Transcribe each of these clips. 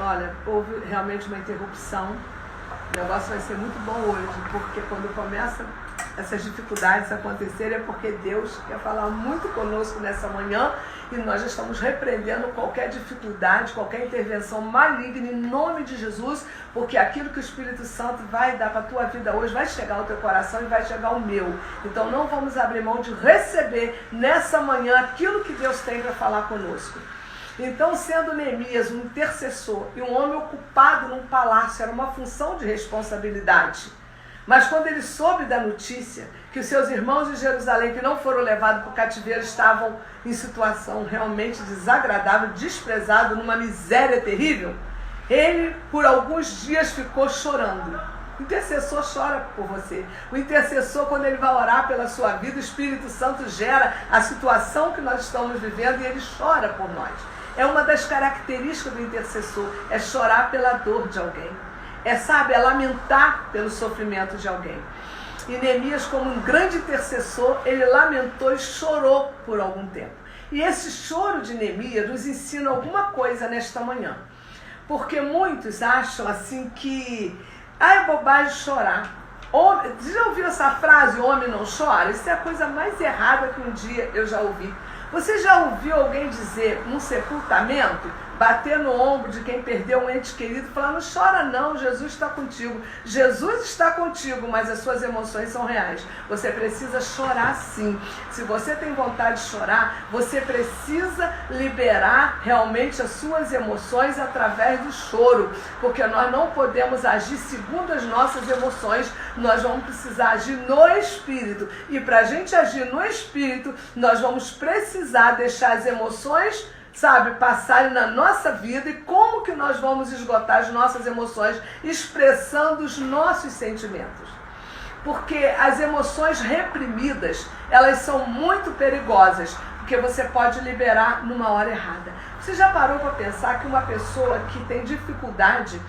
Olha, houve realmente uma interrupção. O negócio vai ser muito bom hoje, porque quando começa essas dificuldades acontecerem é porque Deus quer falar muito conosco nessa manhã e nós já estamos repreendendo qualquer dificuldade, qualquer intervenção maligna em nome de Jesus, porque aquilo que o Espírito Santo vai dar para a tua vida hoje vai chegar ao teu coração e vai chegar ao meu. Então não vamos abrir mão de receber nessa manhã aquilo que Deus tem para falar conosco. Então, sendo Neemias um intercessor e um homem ocupado num palácio, era uma função de responsabilidade. Mas quando ele soube da notícia que os seus irmãos de Jerusalém, que não foram levados para o cativeiro, estavam em situação realmente desagradável, desprezado, numa miséria terrível, ele, por alguns dias, ficou chorando. O intercessor chora por você. O intercessor, quando ele vai orar pela sua vida, o Espírito Santo gera a situação que nós estamos vivendo e ele chora por nós. É uma das características do intercessor, é chorar pela dor de alguém. É lamentar pelo sofrimento de alguém. E Neemias, como um grande intercessor, ele lamentou e chorou por algum tempo. E esse choro de Neemias nos ensina alguma coisa nesta manhã. Porque muitos acham assim que é bobagem chorar. Você já ouviu essa frase, homem não chora? Isso é a coisa mais errada que um dia eu já ouvi. Você já ouviu alguém dizer num sepultamento, bater no ombro de quem perdeu um ente querido, falar, não chora não, Jesus está contigo. Jesus está contigo, mas as suas emoções são reais. Você precisa chorar sim. Se você tem vontade de chorar, você precisa liberar realmente as suas emoções através do choro, porque nós não podemos agir segundo as nossas emoções, nós vamos precisar agir no Espírito. E para a gente agir no Espírito, nós vamos precisar deixar as emoções passarem na nossa vida. E como que nós vamos esgotar as nossas emoções? Expressando os nossos sentimentos. Porque as emoções reprimidas, elas são muito perigosas, porque você pode liberar numa hora errada. Você já parou para pensar que uma pessoa que tem dificuldade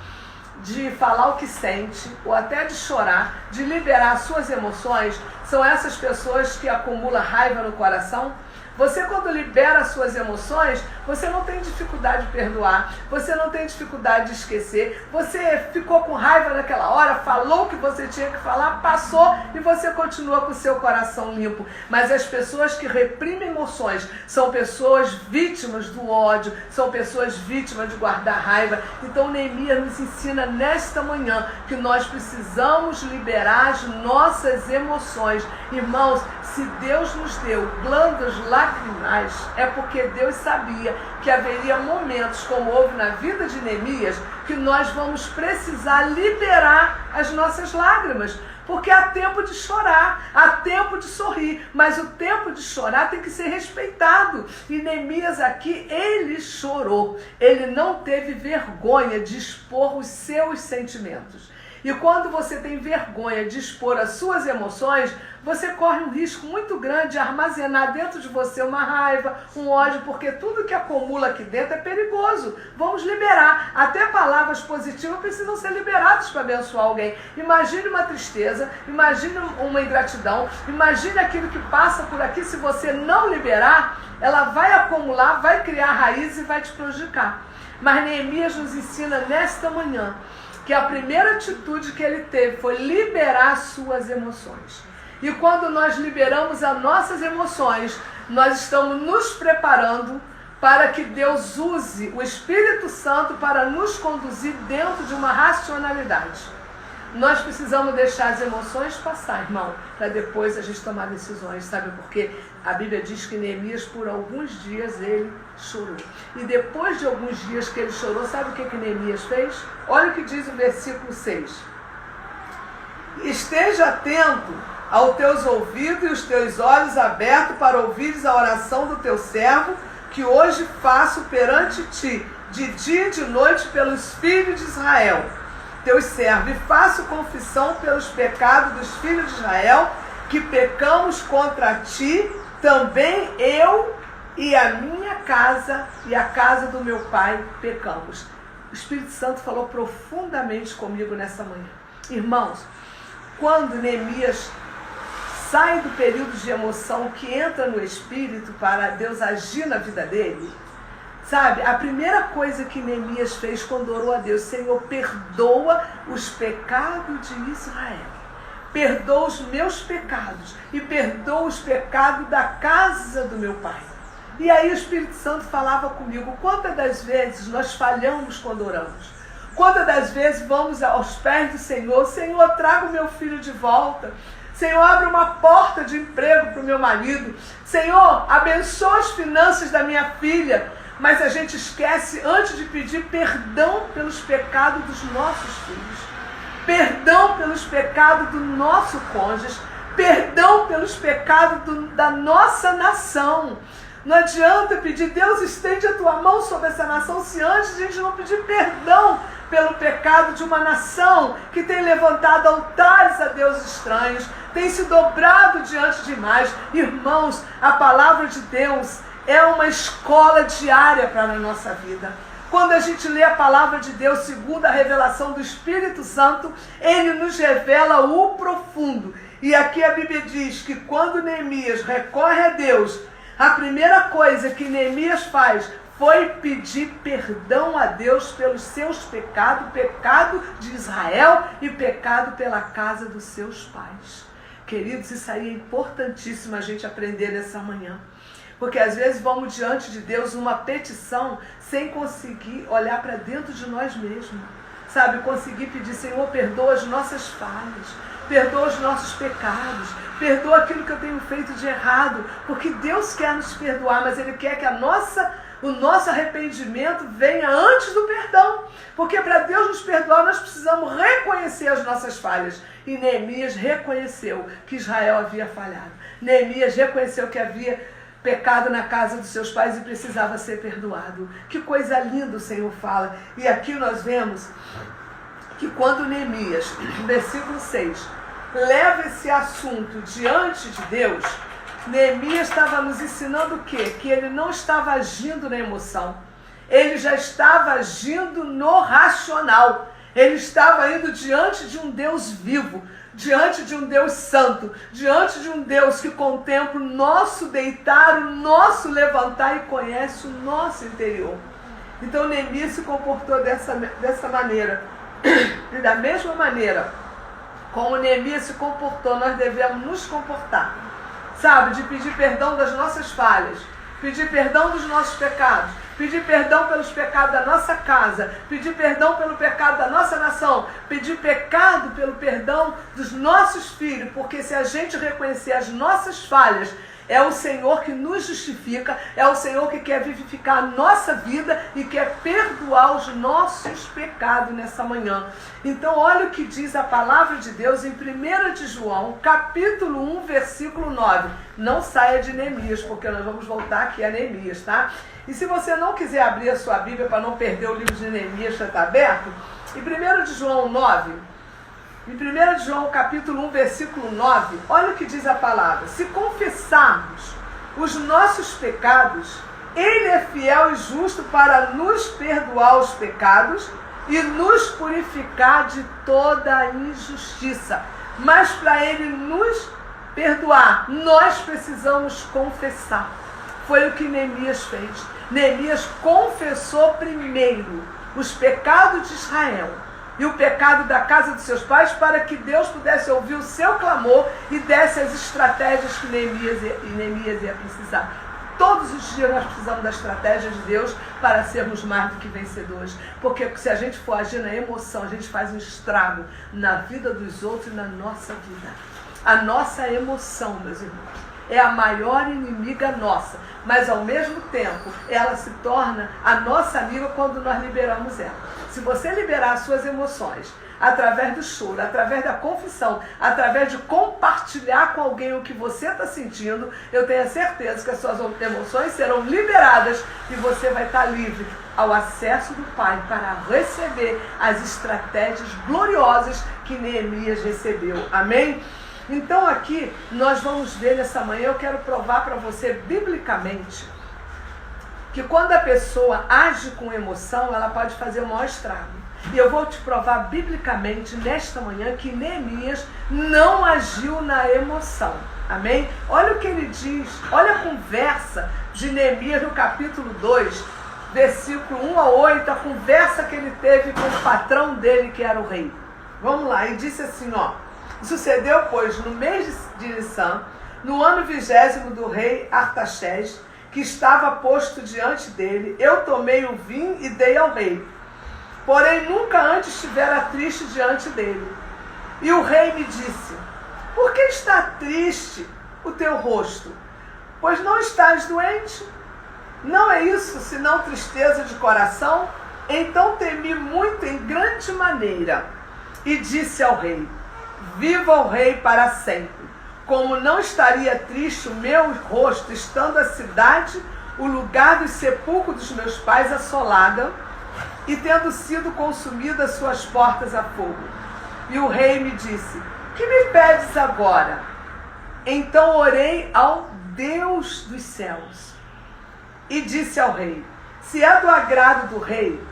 de falar o que sente, ou até de chorar, de liberar suas emoções, são essas pessoas que acumulam raiva no coração? Você, quando libera suas emoções, você não tem dificuldade de perdoar, você não tem dificuldade de esquecer, você ficou com raiva naquela hora, falou o que você tinha que falar, passou e você continua com o seu coração limpo. Mas as pessoas que reprimem emoções são pessoas vítimas do ódio, são pessoas vítimas de guardar raiva. Então Neemias nos ensina nesta manhã que nós precisamos liberar as nossas emoções. Irmãos, se Deus nos deu glândulas lacrimais, é porque Deus sabia que haveria momentos, como houve na vida de Neemias, que nós vamos precisar liberar as nossas lágrimas. Porque há tempo de chorar, há tempo de sorrir, mas o tempo de chorar tem que ser respeitado. E Neemias aqui, ele chorou, ele não teve vergonha de expor os seus sentimentos. E quando você tem vergonha de expor as suas emoções, você corre um risco muito grande de armazenar dentro de você uma raiva, um ódio, porque tudo que acumula aqui dentro é perigoso. Vamos liberar. Até palavras positivas precisam ser liberadas para abençoar alguém. Imagine uma tristeza, imagine uma ingratidão, imagine aquilo que passa por aqui. Se você não liberar, ela vai acumular, vai criar raízes e vai te prejudicar. Mas Neemias nos ensina nesta manhã que a primeira atitude que ele teve foi liberar as suas emoções. E quando nós liberamos as nossas emoções, nós estamos nos preparando para que Deus use o Espírito Santo para nos conduzir dentro de uma racionalidade. Nós precisamos deixar as emoções passar, irmão, para depois a gente tomar decisões, sabe por quê? A Bíblia diz que Neemias, por alguns dias, ele chorou. E depois de alguns dias que ele chorou, sabe o que Neemias fez? Olha o que diz o versículo 6. Esteja atento aos teus ouvidos e os teus olhos abertos para ouvires a oração do teu servo, que hoje faço perante ti, de dia e de noite, pelos filhos de Israel, teus servos, e faço confissão pelos pecados dos filhos de Israel, que pecamos contra ti, também eu e a minha casa e a casa do meu pai pecamos. O Espírito Santo falou profundamente comigo nessa manhã. Irmãos, quando Neemias sai do período de emoção que entra no Espírito para Deus agir na vida dele, Sabe, a primeira coisa que Neemias fez quando orou a Deus: Senhor, perdoa os pecados de Israel. Perdoa os meus pecados e perdoa os pecados da casa do meu pai. E aí o Espírito Santo falava comigo: quantas das vezes nós falhamos quando oramos? Quantas das vezes vamos aos pés do Senhor: Senhor, traga o meu filho de volta. Senhor, abre uma porta de emprego para o meu marido. Senhor, abençoa as finanças da minha filha. Mas a gente esquece antes de pedir perdão pelos pecados dos nossos filhos, perdão pelos pecados do nosso cônjuge, perdão pelos pecados da nossa nação. Não adianta pedir: Deus, estende a tua mão sobre essa nação, se antes a gente não pedir perdão pelo pecado de uma nação que tem levantado altares a deuses estranhos, tem se dobrado diante de imagens. Irmãos, a palavra de Deus é uma escola diária para a nossa vida. Quando a gente lê a palavra de Deus segundo a revelação do Espírito Santo, ele nos revela o profundo. E aqui a Bíblia diz que quando Neemias recorre a Deus, a primeira coisa que Neemias faz foi pedir perdão a Deus pelos seus pecados, pecado de Israel e pecado pela casa dos seus pais. Queridos, isso aí é importantíssimo a gente aprender nessa manhã. Porque às vezes vamos diante de Deus numa petição sem conseguir olhar para dentro de nós mesmos. Sabe, conseguir pedir: Senhor, perdoa as nossas falhas, perdoa os nossos pecados, perdoa aquilo que eu tenho feito de errado. Porque Deus quer nos perdoar, mas Ele quer que o nosso arrependimento venha antes do perdão. Porque para Deus nos perdoar, nós precisamos reconhecer as nossas falhas. E Neemias reconheceu que Israel havia falhado. Neemias reconheceu que havia pecado na casa dos seus pais e precisava ser perdoado. Que coisa linda o Senhor fala. E aqui nós vemos que quando Neemias, versículo 6, leva esse assunto diante de Deus, Neemias estava nos ensinando o quê? Que ele não estava agindo na emoção. Ele já estava agindo no racional. Ele estava indo diante de um Deus vivo, diante de um Deus santo, diante de um Deus que contempla o nosso deitar, o nosso levantar e conhece o nosso interior. Então Neemias se comportou dessa maneira. E da mesma maneira como Neemias se comportou, nós devemos nos comportar. Sabe, de pedir perdão das nossas falhas, pedir perdão dos nossos pecados, pedir perdão pelos pecados da nossa casa, pedir perdão pelo pecado da nossa nação, pedir pecado pelo perdão dos nossos filhos, porque se a gente reconhecer as nossas falhas, é o Senhor que nos justifica, é o Senhor que quer vivificar a nossa vida e quer perdoar os nossos pecados nessa manhã. Então olha o que diz a palavra de Deus em 1 de João, capítulo 1, versículo 9. Não saia de Neemias, porque nós vamos voltar aqui a Neemias, tá? E se você não quiser abrir a sua Bíblia para não perder o livro de Neemias, já está aberto, em 1 de João 9... Em 1 de João, capítulo 1, versículo 9, olha o que diz a palavra. Se confessarmos os nossos pecados, Ele é fiel e justo para nos perdoar os pecados e nos purificar de toda a injustiça. Mas para Ele nos perdoar, nós precisamos confessar. Foi o que Neemias fez. Neemias confessou primeiro os pecados de Israel e o pecado da casa dos seus pais, para que Deus pudesse ouvir o seu clamor e desse as estratégias que Neemias ia precisar. Todos os dias nós precisamos da estratégia de Deus para sermos mais do que vencedores. Porque se a gente for agir na emoção, a gente faz um estrago na vida dos outros e na nossa vida. A nossa emoção, meus irmãos, é a maior inimiga nossa, mas ao mesmo tempo ela se torna a nossa amiga quando nós liberamos ela. Se você liberar as suas emoções através do choro, através da confissão, através de compartilhar com alguém o que você está sentindo, eu tenho a certeza que as suas emoções serão liberadas e você vai estar livre ao acesso do Pai para receber as estratégias gloriosas que Neemias recebeu. Amém? Então aqui nós vamos ver nessa manhã, eu quero provar para você biblicamente que quando a pessoa age com emoção, ela pode fazer o maior estrago. E eu vou te provar biblicamente nesta manhã que Neemias não agiu na emoção. Amém? Olha o que ele diz, olha a conversa de Neemias no capítulo 2, versículo 1 a 8, a conversa que ele teve com o patrão dele, que era o rei. Vamos lá, e disse assim, ó: sucedeu, pois, no mês de Nissan, no ano 20º do rei Artaxerxes, que estava posto diante dele, eu tomei o vinho e dei ao rei. Porém, nunca antes estivera triste diante dele. E o rei me disse: por que está triste o teu rosto? Pois não estás doente? Não é isso, senão tristeza de coração? Então temi muito em grande maneira, e disse ao rei: viva o rei para sempre. Como não estaria triste o meu rosto, estando a cidade, o lugar do sepulcro dos meus pais, assolada, e tendo sido consumidas suas portas a fogo. E o rei me disse: que me pedes agora? Então orei ao Deus dos céus e disse ao rei: se é do agrado do rei,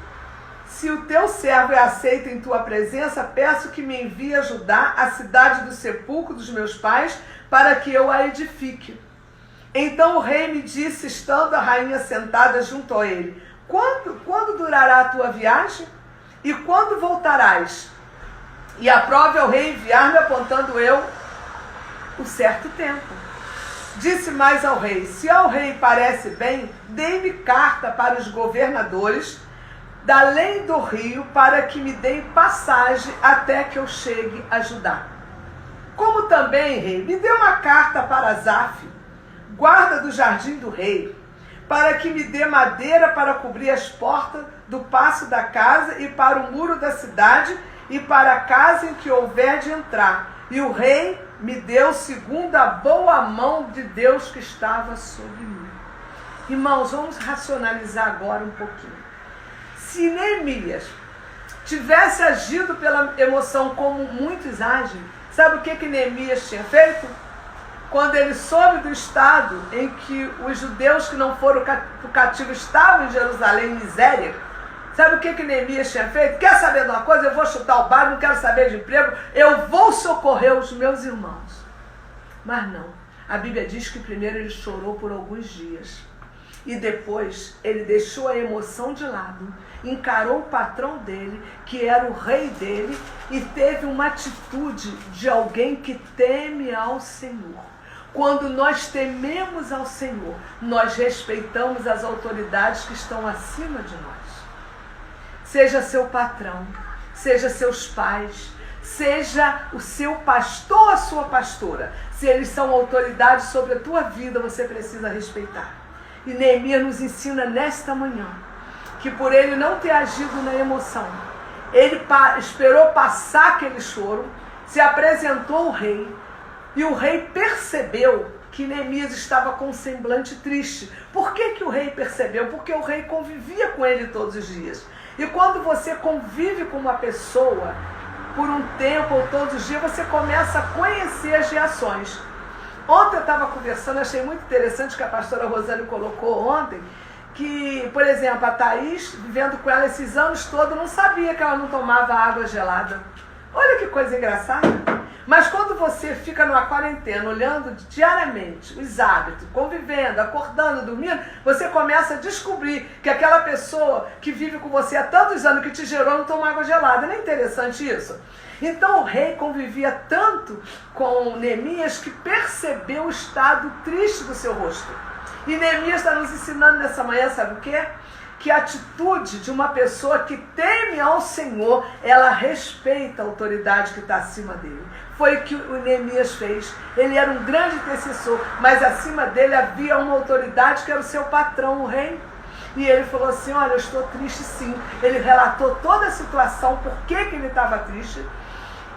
se o teu servo é aceito em tua presença, peço que me envie ajudar a cidade do sepulcro dos meus pais, para que eu a edifique. Então o rei me disse, estando a rainha sentada junto a ele: quando durará a tua viagem? E quando voltarás? E aprove ao rei enviar-me, apontando eu o certo tempo. Disse mais ao rei: se ao rei parece bem, dê-me carta para os governadores da além do rio, para que me deem passagem até que eu chegue a Judá. Como também, rei, me dê uma carta para Asaf, guarda do jardim do rei, para que me dê madeira para cobrir as portas do paço da casa e para o muro da cidade e para a casa em que houver de entrar. E o rei me deu segundo a boa mão de Deus que estava sobre mim. Irmãos, vamos racionalizar agora um pouquinho. Se Neemias tivesse agido pela emoção como muitos agem, sabe o que Neemias tinha feito? Quando ele soube do estado em que os judeus que não foram para o cativo estavam em Jerusalém em miséria, sabe o que Neemias tinha feito? Quer saber de uma coisa? Eu vou chutar o balde, não quero saber de emprego, eu vou socorrer os meus irmãos. Mas não, a Bíblia diz que primeiro ele chorou por alguns dias. E depois ele deixou a emoção de lado, encarou o patrão dele, que era o rei dele, e teve uma atitude de alguém que teme ao Senhor. Quando nós tememos ao Senhor, nós respeitamos as autoridades que estão acima de nós. Seja seu patrão, seja seus pais, seja o seu pastor ou a sua pastora. Se eles são autoridades sobre a tua vida, você precisa respeitar. E Neemias nos ensina nesta manhã que por ele não ter agido na emoção, ele esperou passar aquele choro, se apresentou ao rei, e o rei percebeu que Neemias estava com um semblante triste. Por que o rei percebeu? Porque o rei convivia com ele todos os dias. E quando você convive com uma pessoa por um tempo ou todos os dias, você começa a conhecer as reações. Ontem eu estava conversando, achei muito interessante que a pastora Rosane colocou ontem, que, por exemplo, a Thaís, vivendo com ela esses anos todos, não sabia que ela não tomava água gelada. Olha que coisa engraçada. Mas quando você fica numa quarentena, olhando diariamente os hábitos, convivendo, acordando, dormindo, você começa a descobrir que aquela pessoa que vive com você há tantos anos, que te gerou, não toma água gelada. Não é interessante isso? Então o rei convivia tanto com Neemias que percebeu o estado triste do seu rosto. E Neemias está nos ensinando nessa manhã, sabe o quê? Que a atitude de uma pessoa que teme ao Senhor, ela respeita a autoridade que está acima dele. Foi o que o Neemias fez. Ele era um grande intercessor, mas acima dele havia uma autoridade que era o seu patrão, o rei. E ele falou assim: olha, eu estou triste sim. Ele relatou toda a situação, por que ele estava triste.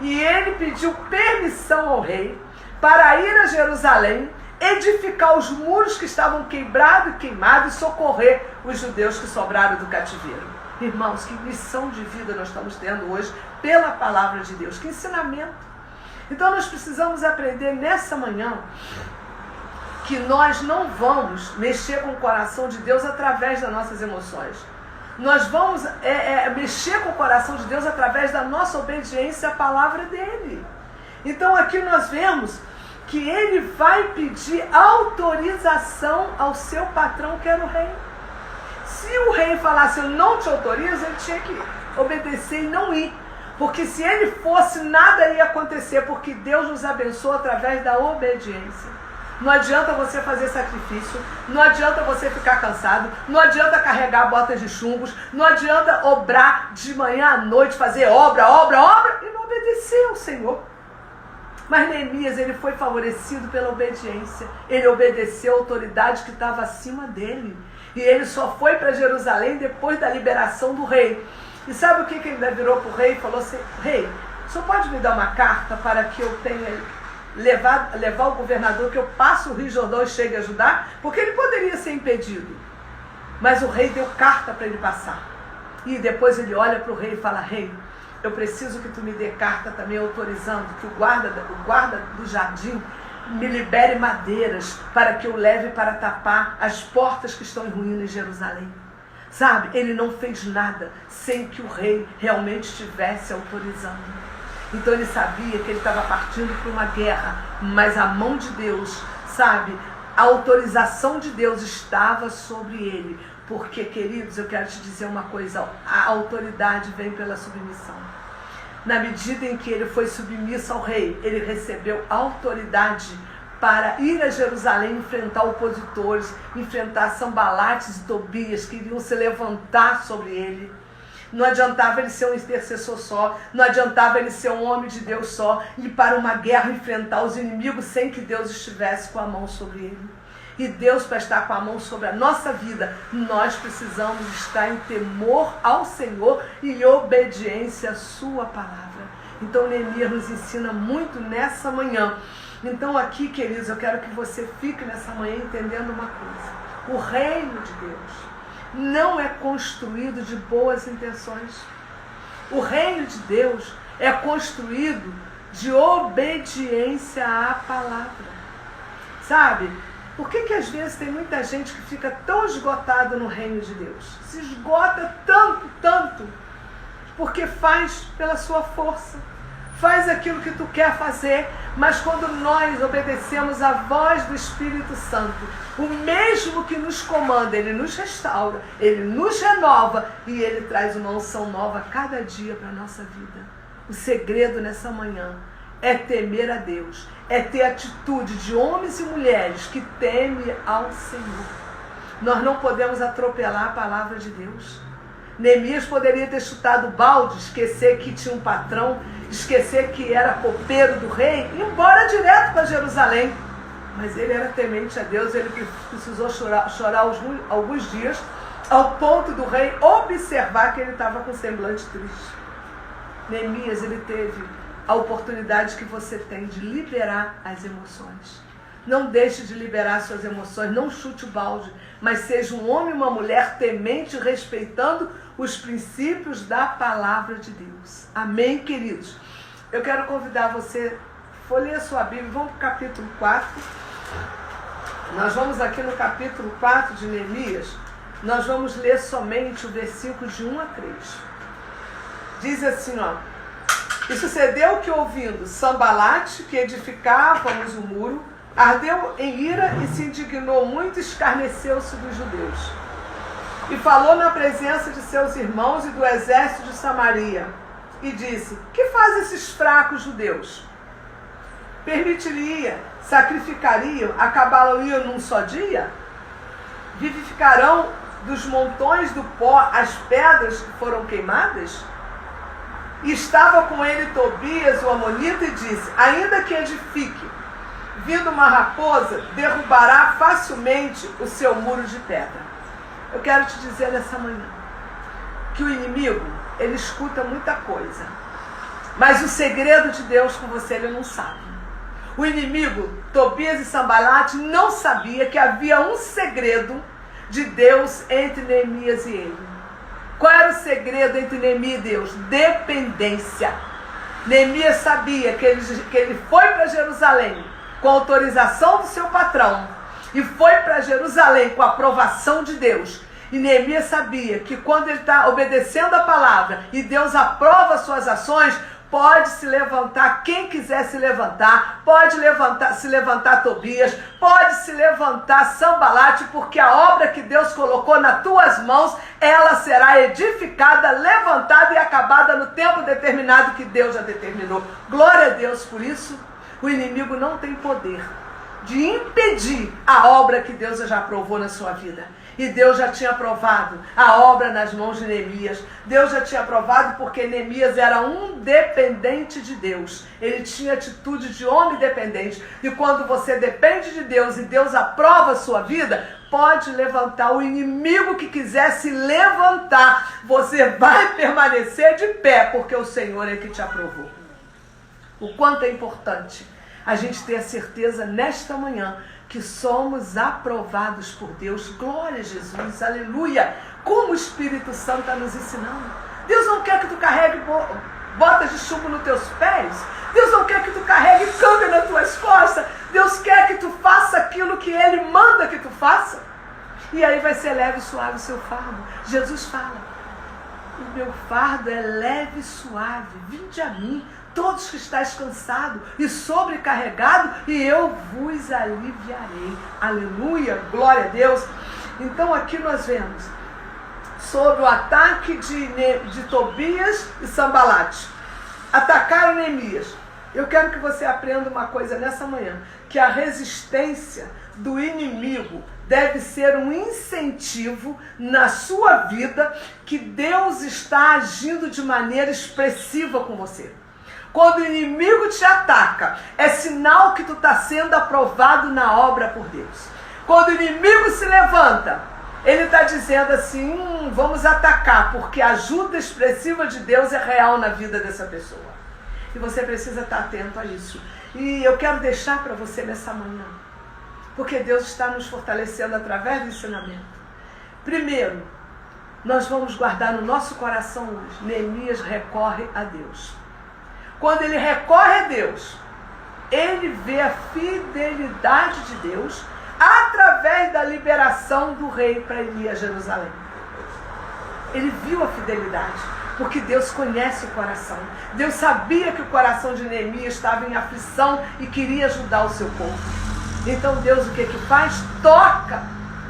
E ele pediu permissão ao rei para ir a Jerusalém, edificar os muros que estavam quebrados e queimados e socorrer os judeus que sobraram do cativeiro. Irmãos, que lição de vida nós estamos tendo hoje pela palavra de Deus, que ensinamento. Então nós precisamos aprender nessa manhã que nós não vamos mexer com o coração de Deus através das nossas emoções. Nós vamos mexer com o coração de Deus através da nossa obediência à palavra dele. Então aqui nós vemos que ele vai pedir autorização ao seu patrão, que era o rei. Se se o rei falasse, eu não te autorizo, ele tinha que obedecer e não ir. Porque se ele fosse, nada ia acontecer, porque Deus nos abençoa através da obediência. Não adianta você fazer sacrifício, não adianta você ficar cansado, não adianta carregar botas de chumbos, não adianta obrar de manhã à noite, fazer obra e não obedecer ao Senhor. Mas Neemias, ele foi favorecido pela obediência. Ele obedeceu a autoridade que estava acima dele. E ele só foi para Jerusalém depois da liberação do rei. E sabe o que ele virou para o rei e falou assim, rei, o senhor pode me dar uma carta para que eu tenha levar o governador, que eu passe o Rio Jordão e chegue a ajudar? Porque ele poderia ser impedido. Mas o rei deu carta para ele passar. E depois ele olha para o rei e fala, rei, eu preciso que tu me dê carta também autorizando que o guarda do jardim me libere madeiras para que eu leve para tapar as portas que estão em ruína em Jerusalém. Sabe, ele não fez nada sem que o rei realmente estivesse autorizando. Então ele sabia que ele estava partindo para uma guerra, mas a mão de Deus, sabe, a autorização de Deus estava sobre ele. Porque, queridos, eu quero te dizer uma coisa, a autoridade vem pela submissão. Na medida em que ele foi submisso ao rei, ele recebeu autoridade para ir a Jerusalém, enfrentar opositores, enfrentar Sanbalates e Tobias que iriam se levantar sobre ele. Não adiantava ele ser um intercessor só, não adiantava ele ser um homem de Deus só, ir para uma guerra enfrentar os inimigos sem que Deus estivesse com a mão sobre ele. E Deus, para estar com a mão sobre a nossa vida, nós precisamos estar em temor ao Senhor e em obediência à sua palavra. Então Neemias nos ensina muito nessa manhã. Então aqui, queridos, eu quero que você fique nessa manhã entendendo uma coisa. O reino de Deus não é construído de boas intenções. O reino de Deus é construído de obediência à palavra. Sabe? Por que às vezes tem muita gente que fica tão esgotada no reino de Deus? Se esgota tanto, porque faz pela sua força. Faz aquilo que tu quer fazer, mas quando nós obedecemos a voz do Espírito Santo, o mesmo que nos comanda, ele nos restaura, ele nos renova e ele traz uma unção nova cada dia para a nossa vida. O segredo nessa manhã é temer a Deus, é ter atitude de homens e mulheres que temem ao Senhor. Nós não podemos atropelar a palavra de Deus. Neemias poderia ter chutado o balde, esquecer que tinha um patrão, esquecer que era copeiro do rei e ir embora direto para Jerusalém. Mas ele era temente a Deus, ele precisou chorar alguns dias, ao ponto do rei observar que ele estava com semblante triste. Neemias, ele teve a oportunidade que você tem de liberar as emoções. Não deixe de liberar suas emoções, não chute o balde, mas seja um homem e uma mulher temente, respeitando os princípios da palavra de Deus. Amém, queridos? Eu quero convidar você, folheia sua Bíblia, vamos para o capítulo 4. Nós vamos aqui no capítulo 4 de Neemias, nós vamos ler somente o versículo de 1 a 3. Diz assim, e sucedeu que, ouvindo Sanbalate, que edificávamos o muro, ardeu em ira e se indignou muito, escarneceu-se dos judeus. E falou na presença de seus irmãos e do exército de Samaria, e disse, que fazem esses fracos judeus? Sacrificariam, acabá-lo-iam num só dia? Vivificarão dos montões do pó as pedras que foram queimadas? E estava com ele Tobias, o amonita, e disse, ainda que edifique, vindo uma raposa, derrubará facilmente o seu muro de pedra. Eu quero te dizer nessa manhã que o inimigo, ele escuta muita coisa, mas o segredo de Deus com você ele não sabe. O inimigo, Tobias e Sanbalate, não sabia que havia um segredo de Deus entre Neemias e ele. Qual era o segredo entre Neemias e Deus? Dependência. Neemias sabia que ele foi para Jerusalém com a autorização do seu patrão e foi para Jerusalém com a aprovação de Deus. E Neemias sabia que quando ele está obedecendo a palavra e Deus aprova suas ações, pode se levantar quem quiser se levantar, pode se levantar Tobias, pode se levantar Sambalate, porque a obra que Deus colocou nas tuas mãos, ela será edificada, levantada e acabada no tempo determinado que Deus já determinou. Glória a Deus por isso. O inimigo não tem poder de impedir a obra que Deus já aprovou na sua vida. E Deus já tinha aprovado a obra nas mãos de Neemias. Deus já tinha aprovado porque Neemias era um dependente de Deus. Ele tinha atitude de homem dependente. E quando você depende de Deus e Deus aprova a sua vida, pode levantar o inimigo que quiser se levantar. Você vai permanecer de pé porque o Senhor é que te aprovou. O quanto é importante a gente ter a certeza nesta manhã que somos aprovados por Deus. Glória a Jesus, aleluia. Como o Espírito Santo está nos ensinando. Deus não quer que tu carregue botas de chumbo nos teus pés. Deus não quer que tu carregue câmbio nas tuas costas. Deus quer que tu faça aquilo que Ele manda que tu faça. E aí vai ser leve e suave o seu fardo. Jesus fala: o meu fardo é leve e suave. Vinde a mim, todos que estáis cansados e sobrecarregados, e eu vos aliviarei. Aleluia, glória a Deus. Então aqui nós vemos sobre o ataque de Tobias e Sambalate. Atacaram Neemias. Eu quero que você aprenda uma coisa nessa manhã, que a resistência do inimigo deve ser um incentivo na sua vida, que Deus está agindo de maneira expressiva com você. Quando o inimigo te ataca, é sinal que tu está sendo aprovado na obra por Deus. Quando o inimigo se levanta, ele está dizendo assim: vamos atacar, porque a ajuda expressiva de Deus é real na vida dessa pessoa. E você precisa estar atento a isso. E eu quero deixar para você nessa manhã, porque Deus está nos fortalecendo através do ensinamento. Primeiro, nós vamos guardar no nosso coração hoje: Neemias recorre a Deus. Quando ele recorre a Deus, ele vê a fidelidade de Deus através da liberação do rei para ir a Jerusalém. Ele viu a fidelidade, porque Deus conhece o coração. Deus sabia que o coração de Neemias estava em aflição e queria ajudar o seu povo. Então Deus o que faz? Toca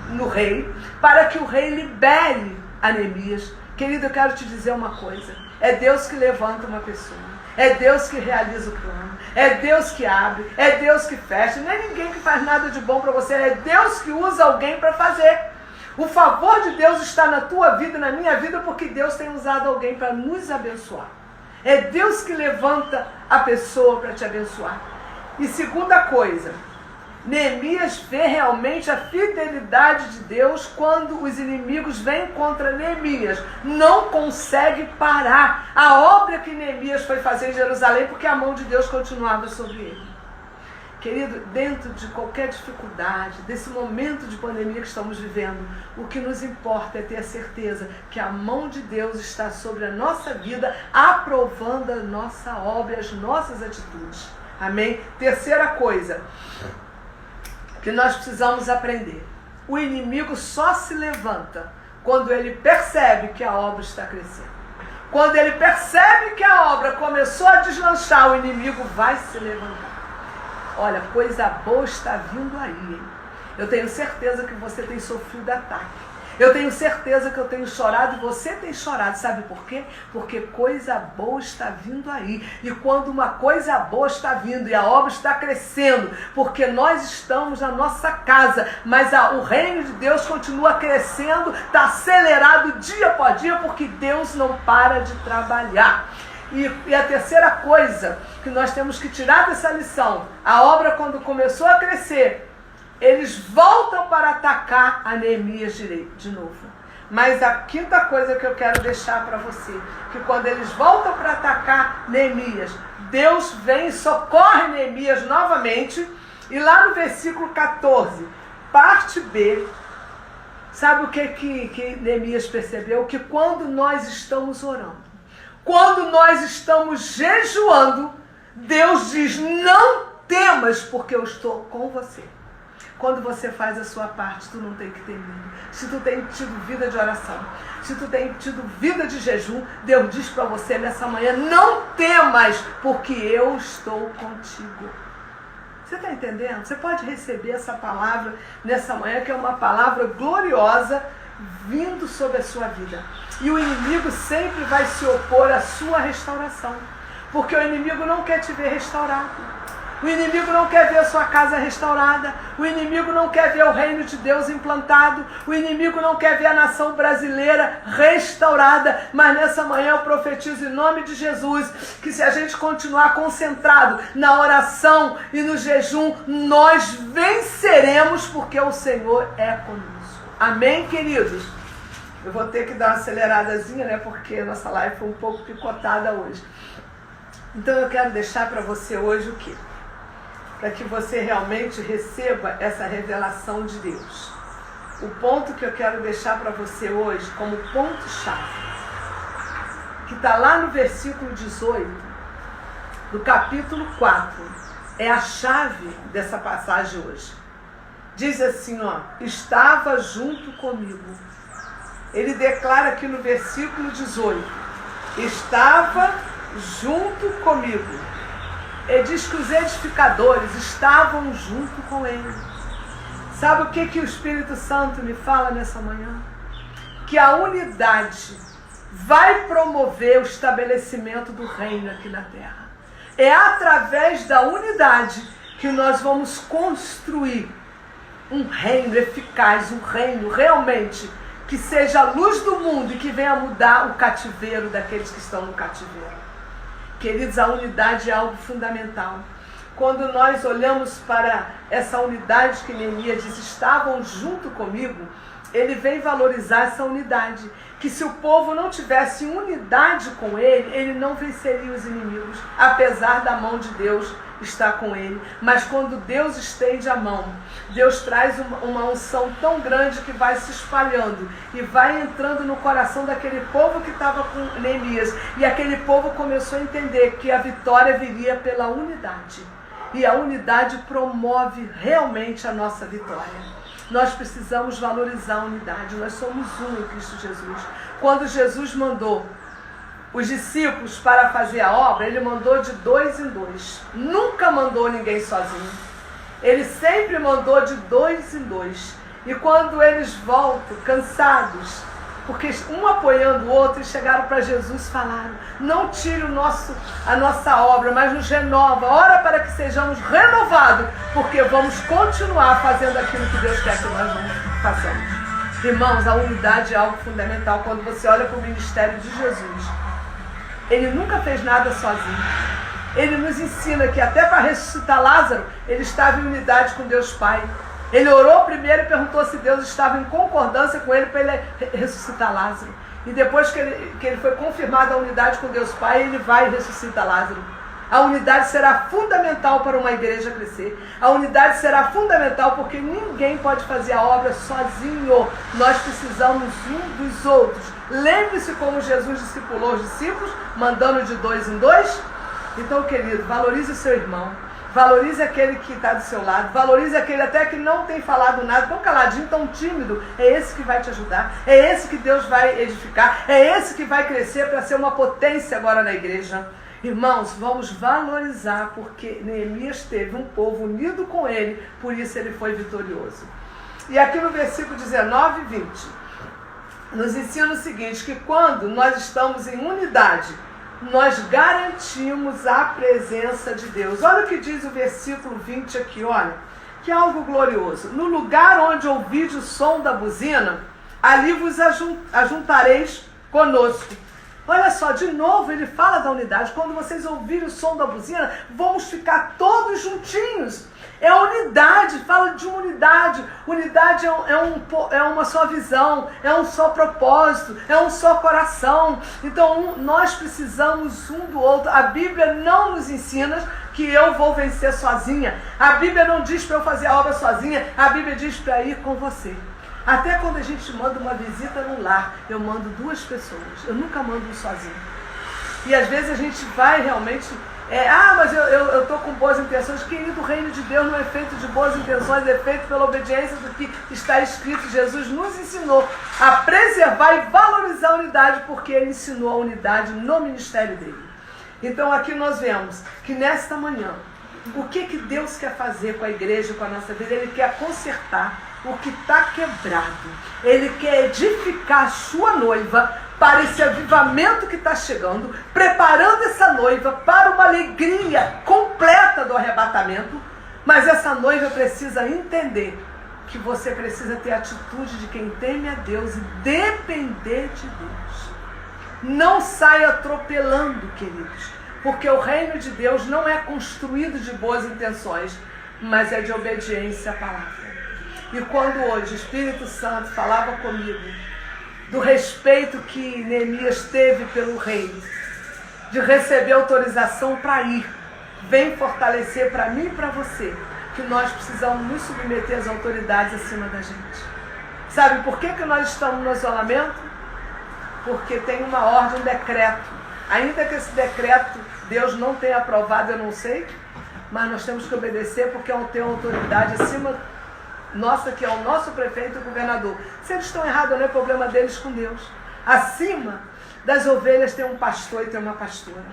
no rei, para que o rei libere a Neemias. Querido, eu quero te dizer uma coisa: é Deus que levanta uma pessoa. É Deus que realiza o plano. É Deus que abre. É Deus que fecha. Não é ninguém que faz nada de bom para você. É Deus que usa alguém para fazer. O favor de Deus está na tua vida e na minha vida, porque Deus tem usado alguém para nos abençoar. É Deus que levanta a pessoa para te abençoar. E segunda coisa, Neemias vê realmente a fidelidade de Deus quando os inimigos vêm contra Neemias. Não consegue parar a obra que Neemias foi fazer em Jerusalém, porque a mão de Deus continuava sobre ele. Querido, dentro de qualquer dificuldade, desse momento de pandemia que estamos vivendo, o que nos importa é ter a certeza que a mão de Deus está sobre a nossa vida, aprovando a nossa obra e as nossas atitudes. Amém? Terceira coisa que nós precisamos aprender: o inimigo só se levanta quando ele percebe que a obra está crescendo. Quando ele percebe que a obra começou a deslanchar, o inimigo vai se levantar. Olha, coisa boa está vindo aí, hein? Eu tenho certeza que você tem sofrido ataque. Eu tenho certeza que eu tenho chorado e você tem chorado. Sabe por quê? Porque coisa boa está vindo aí. E quando uma coisa boa está vindo e a obra está crescendo, porque nós estamos na nossa casa, mas o reino de Deus continua crescendo, está acelerado dia após dia, porque Deus não para de trabalhar. E a terceira coisa que nós temos que tirar dessa lição: a obra, quando começou a crescer, eles voltam para atacar a Neemias de novo. Mas a quinta coisa que eu quero deixar para você, que quando eles voltam para atacar Neemias, Deus vem e socorre Neemias novamente. E lá no versículo 14, parte B, sabe o que Neemias percebeu? Que quando nós estamos orando, quando nós estamos jejuando, Deus diz: não temas, porque eu estou com você. Quando você faz a sua parte, tu não tem que ter medo. Se tu tem tido vida de oração, se tu tem tido vida de jejum, Deus diz para você nessa manhã, não temas, porque eu estou contigo. Você está entendendo? Você pode receber essa palavra nessa manhã, que é uma palavra gloriosa, vindo sobre a sua vida. E o inimigo sempre vai se opor à sua restauração. Porque o inimigo não quer te ver restaurado. O inimigo não quer ver a sua casa restaurada. O inimigo não quer ver o reino de Deus implantado. O inimigo não quer ver a nação brasileira restaurada. Mas nessa manhã eu profetizo em nome de Jesus que se a gente continuar concentrado na oração e no jejum, nós venceremos porque o Senhor é conosco. Amém, queridos? Eu vou ter que dar uma aceleradazinha, né? Porque a nossa live foi um pouco picotada hoje. Então eu quero deixar para você hoje o quê? Para que você realmente receba essa revelação de Deus. O ponto que eu quero deixar para você hoje como ponto-chave, que está lá no versículo 18, do capítulo 4, é a chave dessa passagem hoje. Diz assim, ó, estava junto comigo. Ele declara aqui no versículo 18, estava junto comigo. Ele diz que os edificadores estavam junto com ele. Sabe o que o Espírito Santo me fala nessa manhã? Que a unidade vai promover o estabelecimento do reino aqui na terra. É através da unidade que nós vamos construir um reino eficaz, um reino realmente que seja a luz do mundo e que venha mudar o cativeiro daqueles que estão no cativeiro. Queridos, a unidade é algo fundamental. Quando nós olhamos para essa unidade que Neemias diz, estavam junto comigo, ele vem valorizar essa unidade. Que se o povo não tivesse unidade com ele, ele não venceria os inimigos, apesar da mão de Deus estar com ele. Mas quando Deus estende a mão, Deus traz uma unção tão grande que vai se espalhando e vai entrando no coração daquele povo que estava com Neemias. E aquele povo começou a entender que a vitória viria pela unidade. E a unidade promove realmente a nossa vitória. Nós precisamos valorizar a unidade. Nós somos um em Cristo Jesus. Quando Jesus mandou os discípulos para fazer a obra, ele mandou de 2 em 2. Nunca mandou ninguém sozinho. Ele sempre mandou de 2 em 2. E quando eles voltam, cansados, porque um apoiando o outro, e chegaram para Jesus e falaram, não tire a nossa obra, mas nos renova, ora para que sejamos renovados, porque vamos continuar fazendo aquilo que Deus quer que nós façamos. Irmãos, a unidade é algo fundamental. Quando você olha para o ministério de Jesus, ele nunca fez nada sozinho. Ele nos ensina que até para ressuscitar Lázaro, ele estava em unidade com Deus Pai. Ele orou primeiro e perguntou se Deus estava em concordância com ele para ele ressuscitar Lázaro. E depois que ele foi confirmado a unidade com Deus Pai, ele vai e ressuscita Lázaro. A unidade será fundamental para uma igreja crescer. A unidade será fundamental porque ninguém pode fazer a obra sozinho. Nós precisamos um dos outros. Lembre-se como Jesus discipulou os discípulos, mandando de 2 em 2. Então, querido, valorize o seu irmão. Valorize aquele que está do seu lado. Valorize aquele até que não tem falado nada, tão caladinho, tão tímido. É esse que vai te ajudar. É esse que Deus vai edificar. É esse que vai crescer para ser uma potência agora na igreja. Irmãos, vamos valorizar, porque Neemias teve um povo unido com ele, por isso ele foi vitorioso. E aqui no versículo 19 e 20, nos ensina o seguinte, que quando nós estamos em unidade, nós garantimos a presença de Deus. Olha o que diz o versículo 20 aqui, olha, que é algo glorioso. No lugar onde ouvides o som da buzina, ali vos ajuntareis conosco. Olha só, de novo ele fala da unidade. Quando vocês ouvirem o som da buzina, vamos ficar todos juntinhos. É unidade, fala de uma unidade. Unidade é uma só visão, é um só propósito, é um só coração. Então nós precisamos um do outro. A Bíblia não nos ensina que eu vou vencer sozinha. A Bíblia não diz para eu fazer a obra sozinha. A Bíblia diz para ir com você. Até quando a gente manda uma visita no lar, eu mando 2 pessoas. Eu nunca mando um sozinho. E às vezes a gente vai realmente Mas eu estou com boas intenções. Querido, o reino de Deus não é feito de boas intenções, é feito pela obediência do que está escrito. Jesus nos ensinou a preservar e valorizar a unidade, porque Ele ensinou a unidade no ministério dele. Então aqui nós vemos que nesta manhã, o que Deus quer fazer com a igreja, com a nossa vida? Ele quer consertar o que está quebrado. Ele quer edificar a sua noiva para esse avivamento que está chegando, preparando essa noiva para uma alegria completa do arrebatamento. Mas essa noiva precisa entender que você precisa ter a atitude de quem teme a Deus e depender de Deus. Não saia atropelando, queridos, porque o reino de Deus não é construído de boas intenções, mas é de obediência à palavra. E quando hoje o Espírito Santo falava comigo do respeito que Neemias teve pelo rei, de receber autorização para ir, vem fortalecer para mim e para você que nós precisamos nos submeter às autoridades acima da gente. Sabe por que nós estamos no isolamento? Porque tem uma ordem, um decreto. Ainda que esse decreto Deus não tenha aprovado, eu não sei, mas nós temos que obedecer porque tem uma autoridade acima nossa, que é o nosso prefeito e o governador. Se eles estão errados, não é problema deles com Deus. Acima das ovelhas tem um pastor e tem uma pastora.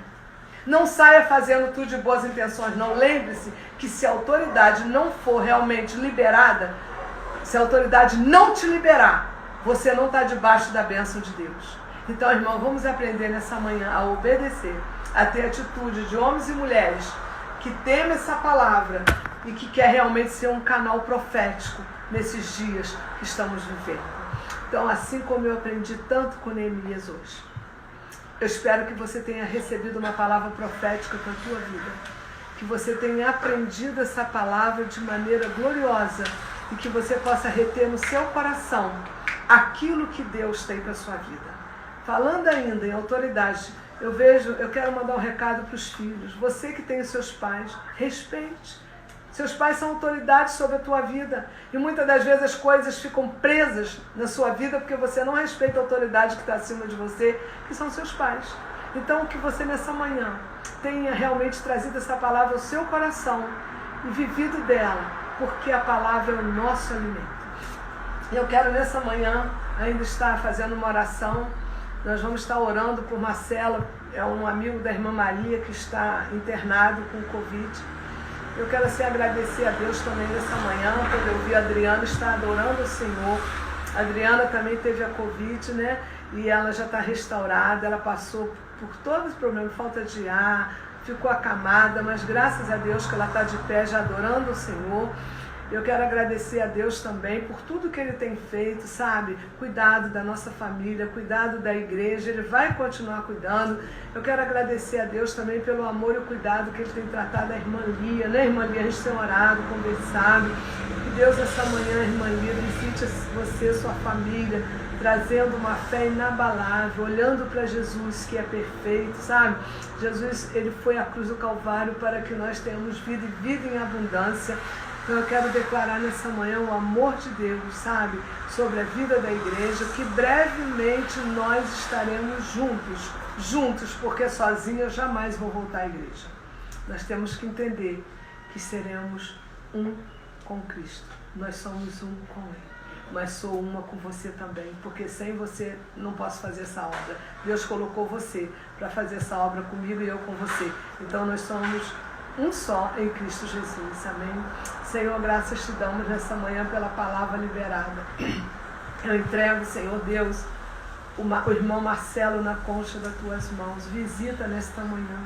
Não saia fazendo tudo de boas intenções, não. Lembre-se que se a autoridade não for realmente liberada, se a autoridade não te liberar, você não está debaixo da bênção de Deus. Então, irmão, vamos aprender nessa manhã a obedecer, a ter atitude de homens e mulheres que temem essa palavra e que quer realmente ser um canal profético nesses dias que estamos vivendo. Então, assim como eu aprendi tanto com Neemias hoje, eu espero que você tenha recebido uma palavra profética para a tua vida, que você tenha aprendido essa palavra de maneira gloriosa e que você possa reter no seu coração aquilo que Deus tem para a sua vida. Falando ainda em autoridade, eu quero mandar um recado para os filhos. Você que tem os seus pais, respeite. Seus pais são autoridades sobre a tua vida. E muitas das vezes as coisas ficam presas na sua vida porque você não respeita a autoridade que está acima de você, que são seus pais. Então que você nessa manhã tenha realmente trazido essa palavra ao seu coração e vivido dela, porque a palavra é o nosso alimento. Eu quero nessa manhã ainda estar fazendo uma oração. Nós vamos estar orando por Marcelo, é um amigo da irmã Maria que está internado com Covid. Eu quero assim agradecer a Deus também nessa manhã, quando eu vi a Adriana estar adorando o Senhor. A Adriana também teve a Covid, né? E ela já está restaurada, ela passou por todos os problemas, falta de ar, ficou acamada, mas graças a Deus que ela está de pé já adorando o Senhor. Eu quero agradecer a Deus também por tudo que Ele tem feito, sabe? Cuidado da nossa família, cuidado da igreja, Ele vai continuar cuidando. Eu quero agradecer a Deus também pelo amor e o cuidado que Ele tem tratado a irmã Lia, né, irmã Lia? A gente tem orado, conversado. Que Deus essa manhã, irmã Lia, visite você, sua família, trazendo uma fé inabalável, olhando para Jesus que é perfeito, sabe? Jesus, Ele foi à cruz do Calvário para que nós tenhamos vida e vida em abundância. Então eu quero declarar nessa manhã o amor de Deus, sabe, sobre a vida da igreja, que brevemente nós estaremos juntos, porque sozinha eu jamais vou voltar à igreja. Nós temos que entender que seremos um com Cristo. Nós somos um com Ele. Mas sou uma com você também, porque sem você não posso fazer essa obra. Deus colocou você para fazer essa obra comigo e eu com você. Então nós somos um só em Cristo Jesus, amém? Senhor, graças te damos nessa manhã pela palavra liberada. Eu entrego, Senhor Deus, o irmão Marcelo na concha das tuas mãos. Visita nesta manhã.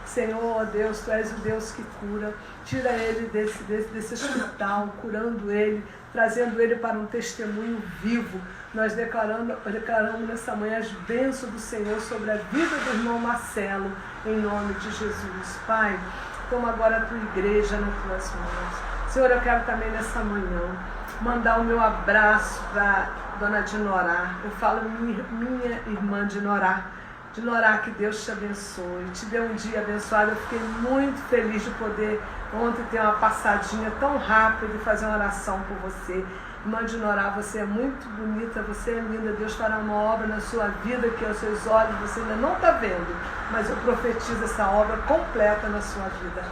Senhor, Deus, tu és o Deus que cura. Tira ele desse hospital, curando ele, trazendo ele para um testemunho vivo. Nós declaramos nessa manhã as bênçãos do Senhor sobre a vida do irmão Marcelo, em nome de Jesus. Pai, toma agora a tua igreja nas tuas mãos. Senhor, eu quero também nessa manhã mandar o meu abraço para Dona Dinorá. Eu falo minha irmã Dinorá. Dinorá, que Deus te abençoe, te dê um dia abençoado. Eu fiquei muito feliz de poder ontem ter uma passadinha tão rápida e fazer uma oração por você. Irmã Dinorá, você é muito bonita, você é linda. Deus fará uma obra na sua vida que aos seus olhos você ainda não está vendo, mas eu profetizo essa obra completa na sua vida.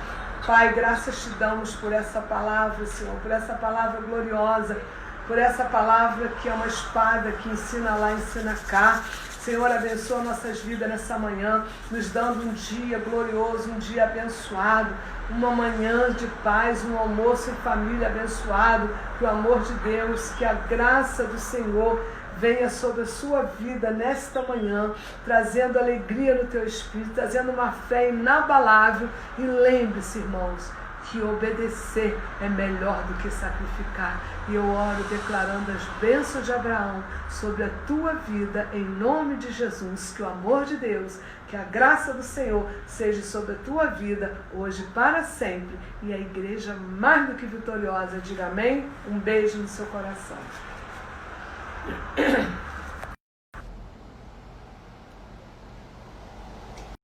Pai, graças te damos por essa palavra, Senhor, por essa palavra gloriosa, por essa palavra que é uma espada que ensina lá, ensina cá. Senhor, abençoa nossas vidas nessa manhã, nos dando um dia glorioso, um dia abençoado, uma manhã de paz, um almoço em família abençoado, que o amor de Deus, que a graça do Senhor venha sobre a sua vida nesta manhã, trazendo alegria no teu espírito, trazendo uma fé inabalável. E lembre-se, irmãos, que obedecer é melhor do que sacrificar. E eu oro declarando as bênçãos de Abraão sobre a tua vida, em nome de Jesus. Que o amor de Deus, que a graça do Senhor seja sobre a tua vida, hoje e para sempre. E a igreja mais do que vitoriosa diga amém. Um beijo no seu coração.